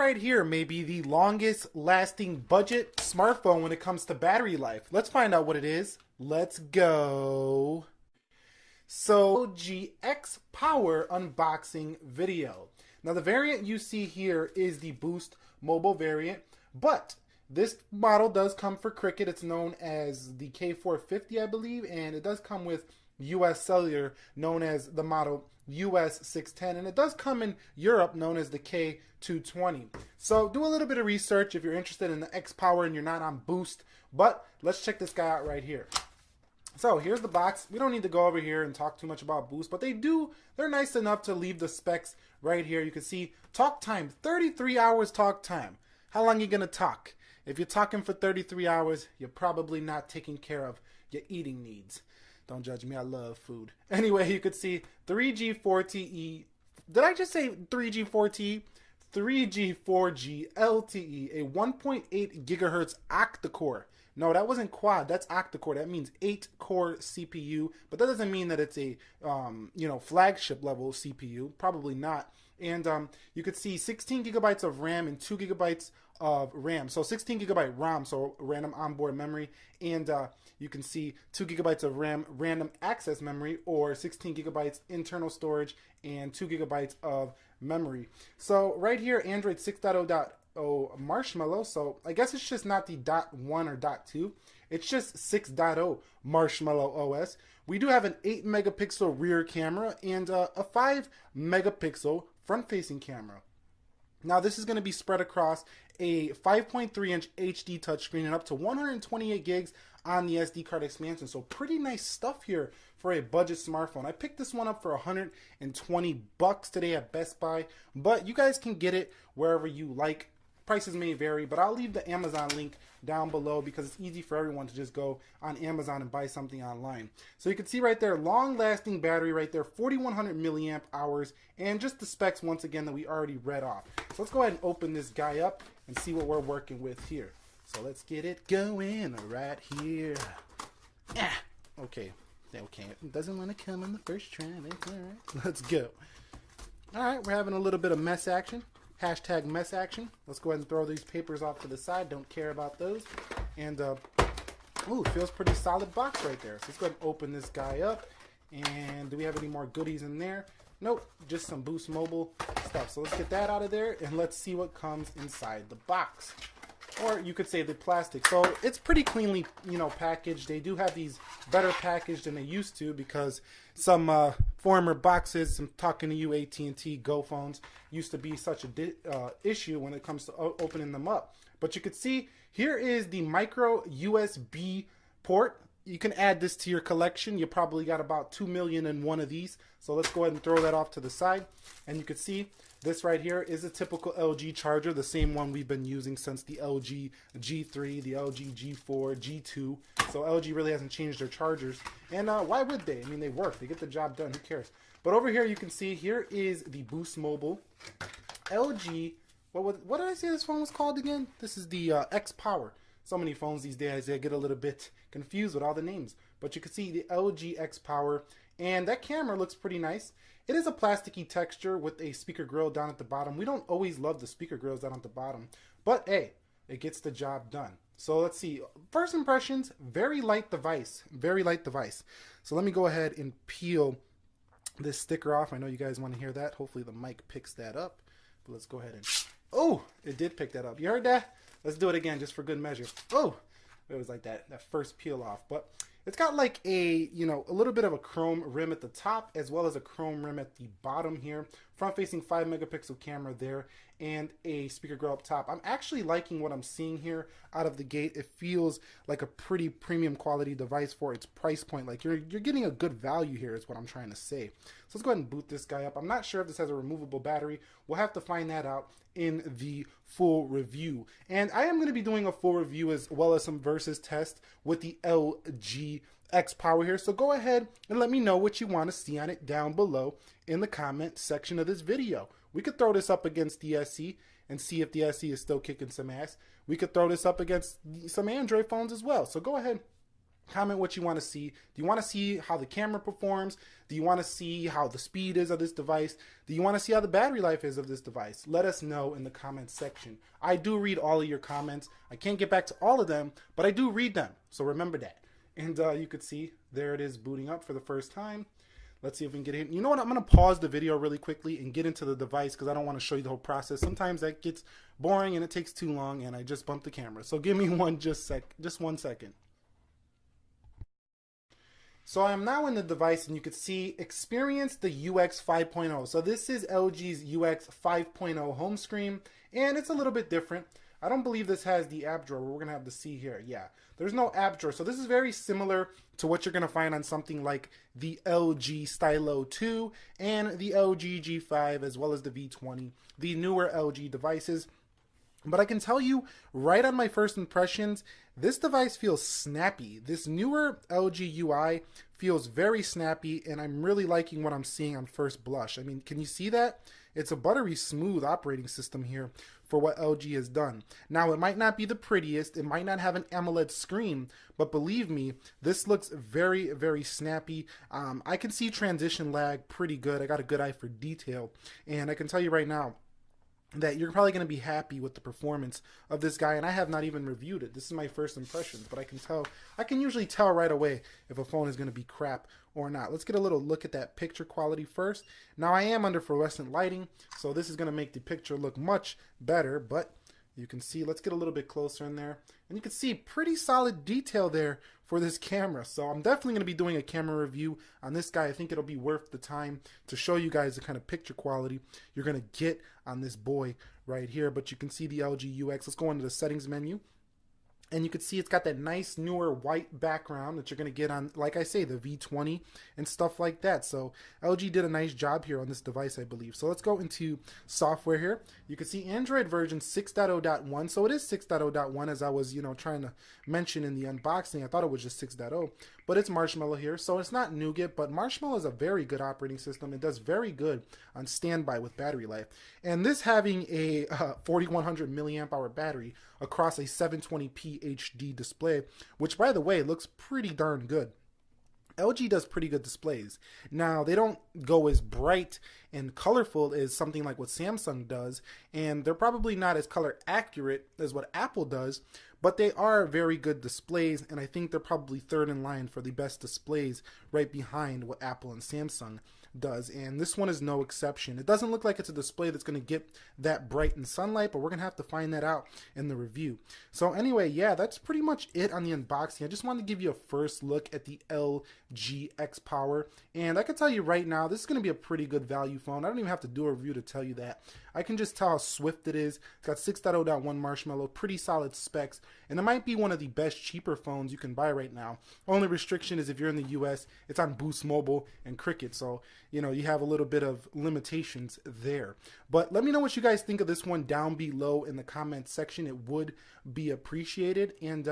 right here may be the longest lasting budget smartphone when it comes to battery life. Let's find out what it is. Let's go. So, LG X Power unboxing video. Now the variant you see here is the Boost mobile variant, but this model does come for Cricket. It's known as the K450, I believe, and it does come with US Cellular, known as the model US 610, and it does come in Europe, known as the K220. So do a little bit of research if you're interested in the X Power and you're not on Boost, but let's check this guy out right here. So here's the box. We don't need to go over here and talk too much about Boost, but they're nice enough to leave the specs right here. You can see talk time, 33 hours talk time. How long are you going to talk? If you're talking for 33 hours, you're probably not taking care of your eating needs. Don't judge me, I love food. Anyway, you could see 3G 4TE. Did I just say 3G 4TE? 3G 4G LTE, a 1.8 gigahertz octa-core. No, that wasn't quad, that's octa-core. That means 8-core CPU, but that doesn't mean that it's a flagship level CPU. Probably not. And you could see 16 gigabytes of RAM and 2 gigabytes of RAM. So 16 gigabyte ROM, so random onboard memory, and you can see 2 gigabytes of RAM, random access memory, or 16 gigabytes internal storage and 2 gigabytes of memory. So right here, Android 6.0.0 Marshmallow. So I guess it's just not the .1 or .2. It's just 6.0 Marshmallow OS. We do have an 8 megapixel rear camera and a 5 megapixel front-facing camera. Now this is going to be spread across a 5.3-inch HD touchscreen and up to 128 gigs on the SD card expansion. So pretty nice stuff here for a budget smartphone. I picked this one up for $120 today at Best Buy, but you guys can get it wherever you like. Prices may vary, but I'll leave the Amazon link down below because it's easy for everyone to just go on Amazon and buy something online. So you can see right there, long-lasting battery right there, 4,100 milliamp hours, and just the specs once again that we already read off. So let's go ahead and open this guy up and see what we're working with here. So let's get it going right here. Okay, it doesn't want to come on the first try. That's all right. Let's go. All right, we're having a little bit of mess action. Hashtag mess action. Let's go ahead and throw these papers off to the side. Don't care about those. And, ooh, feels pretty solid box right there. So let's go ahead and open this guy up. And do we have any more goodies in there? Nope, just some Boost Mobile stuff. So let's get that out of there and let's see what comes inside the box. Or you could say the plastic. So it's pretty cleanly, packaged. They do have these better packaged than they used to because some former boxes, I'm talking to you AT&T Go phones, used to be such a issue when it comes to opening them up. But you could see here is the micro USB port. You can add this to your collection. You probably got about 2 million in one of these. So let's go ahead and throw that off to the side. And you can see this right here is a typical LG charger, the same one we've been using since the LG G3, the LG G4, G2. So LG really hasn't changed their chargers. And why would they? I mean, they work. They get the job done. Who cares? But over here you can see here is the Boost Mobile LG. What did I say this phone was called again? This is the X Power. So many phones these days, they get a little bit confused with all the names. But you can see the LG X Power, and that camera looks pretty nice. It is a plasticky texture with a speaker grill down at the bottom. We don't always love the speaker grills down at the bottom, but hey, it gets the job done. So let's see. First impressions, very light device. Very light device. So let me go ahead and peel this sticker off. I know you guys want to hear that. Hopefully the mic picks that up. But let's go ahead and... Oh, it did pick that up. You heard that? Let's do it again just for good measure. Oh, it was like that first peel off. But it's got like a little bit of a chrome rim at the top as well as a chrome rim at the bottom here. Front facing 5 megapixel camera there and a speaker grill up top. I'm actually liking what I'm seeing here out of the gate. It feels like a pretty premium quality device for its price point. Like you're getting a good value here is what I'm trying to say. So let's go ahead and boot this guy up. I'm not sure if this has a removable battery. We'll have to find that out in the full review. And I am going to be doing a full review as well as some versus tests with the LG X Power here. So go ahead and let me know what you want to see on it down below in the comment section of this video. We could throw this up against the SE and see if the SE is still kicking some ass. We could throw this up against some Android phones as well. So go ahead, Comment what you want to see. Do you want to see how the camera performs? Do you want to see how the speed is of this device? Do you want to see how the battery life is of this device? Let us know in the comments section. I do read all of your comments. I can't get back to all of them, but I do read them, so remember that. And you could see there it is booting up for the first time. Let's see if we can get in. You know what? I'm going to pause the video really quickly and get into the device because I don't want to show you the whole process. Sometimes that gets boring and it takes too long and I just bumped the camera. So give me just 1 second. So I am now in the device and you can see experience the UX 5.0. So this is LG's UX 5.0 home screen and it's a little bit different. I don't believe this has the app drawer. We're going to have to see here. Yeah, there's no app drawer. So this is very similar to what you're going to find on something like the LG Stylo 2 and the LG G5 as well as the V20, the newer LG devices. But I can tell you right on my first impressions, this device feels snappy. This newer LG UI feels very snappy and I'm really liking what I'm seeing on first blush. I mean, can you see that? It's a buttery smooth operating system here for what LG has done. Now, it might not be the prettiest, it might not have an AMOLED screen, but believe me, this looks very, very snappy. I can see transition lag pretty good. I got a good eye for detail, and I can tell you right now, that you're probably going to be happy with the performance of this guy, and I have not even reviewed it. This is my first impressions, but I can usually tell right away if a phone is going to be crap or not. Let's get a little look at that picture quality first. Now I am under fluorescent lighting, so this is going to make the picture look much better, but you can see, let's get a little bit closer in there, and you can see pretty solid detail there for this camera. So I'm definitely going to be doing a camera review on this guy. I think it'll be worth the time to show you guys the kind of picture quality you're going to get on this boy right here. But you can see the LG UX. Let's go into the settings menu. And you can see it's got that nice newer white background that you're going to get on, like I say, the V20 and stuff like that. So LG did a nice job here on this device, I believe. So let's go into software here. You can see Android version 6.0.1. So it is 6.0.1 as I was, trying to mention in the unboxing. I thought it was just 6.0, but it's Marshmallow here. So it's not Nougat, but Marshmallow is a very good operating system. It does very good on standby with battery life. And this having a 4100 milliamp hour battery across a 720p HD display, which by the way looks pretty darn good. LG does pretty good displays. Now, they don't go as bright and colorful as something like what Samsung does, and they're probably not as color accurate as what Apple does, but they are very good displays, and I think they're probably third in line for the best displays right behind what Apple and Samsung does, and this one is no exception. It doesn't look like it's a display that's going to get that bright in sunlight, but we're going to have to find that out in the review. So anyway, yeah, that's pretty much it on the unboxing. I just wanted to give you a first look at the LG X Power, and I can tell you right now, this is going to be a pretty good value phone. I don't even have to do a review to tell you that. I can just tell how swift it is. It's got 6.0.1 Marshmallow, pretty solid specs, and it might be one of the best cheaper phones you can buy right now. Only restriction is if you're in the US, it's on Boost Mobile and Cricket, so you have a little bit of limitations there. But let me know what you guys think of this one down below in the comments section. It would be appreciated. And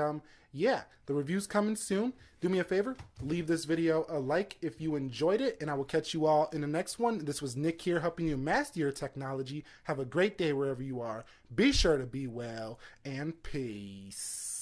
yeah, the review's coming soon. Do me a favor, leave this video a like if you enjoyed it, and I will catch you all in the next one. This was Nick here, helping you master your technology. Have a great day wherever you are. Be sure to be well, and peace.